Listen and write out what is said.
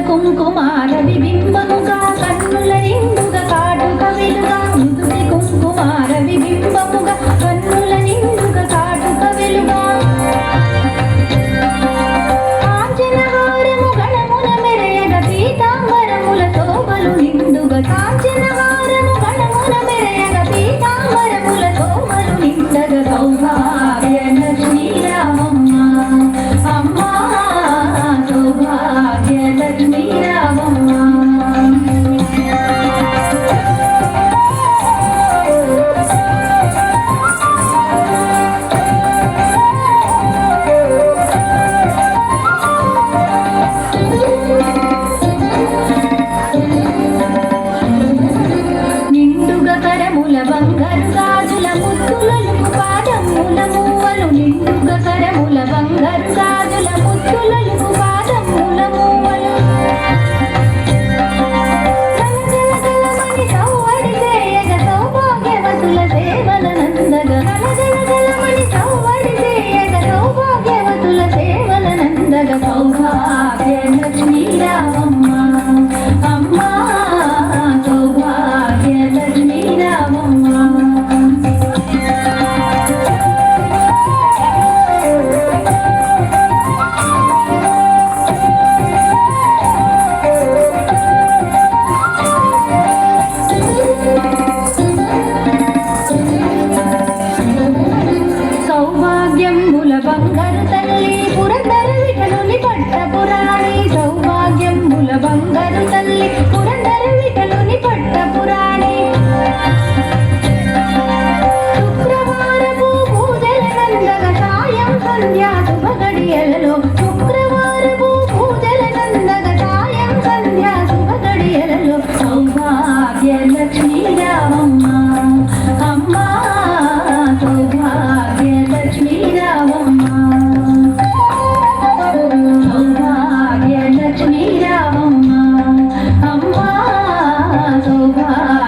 కుంకుమార విబింబముగా కన్నుల నిండుగా కాటుక వెలుగా నుదుటి కుంకుమార విబింబముగా కన్నుల నిండుగా కాటుక వెలుగా కాంచనహారము గణముల మెరయగ పీతాంబరముల శోభలు నిండుగా కాంచనహారము గణముల మెరయగ పీతాంబరముల శోభలు నిండగా సౌభాగ్య లక్ష్మీ రామమ్మ అమ్మా సౌభాగ్య లక్ష్మీ రామమ్మ నిండుగా కరముల బంగారు గాజుల ముద్దులలు పాదముల మూవలు నిండుగా కరముల బంగారు గాజుల ముద్దులలు పాదముల మూవలు గలగలగలమని సౌవడి చేయగ సౌభాగ్యవతుల సేవల నందగ గలగలగలమని సౌవడి చేయగ సౌభాగ్యవతుల సేవల నందగ సౌభాగ్య లక్ష్మీ రామమ్మ అమ్మా సౌభాగ్య లక్ష్మీ రామమ్మ సౌభాగ్యముల బంగారు తల్లి పురందర విఠలుని పట్టపురాణి సౌభాగ్యముల బంగారు తల్లి పురందర విఠలుని పట్టపురాణి శుక్రవారపు పూజల నందగ సాయం సంధ్యా శుభ గడియలలో శుక్రవారపు పూజల నందగ సాయం సంధ్యా శుభ గడియలలో సౌభాగ్య లక్ష్మీ రామమ్మ అమ్మా సౌభాగ్య లక్ష్మీ రామమ్మ సౌభాగ్య లక్ష్మీ రామమ్మ అమ్మా సౌభాగ్య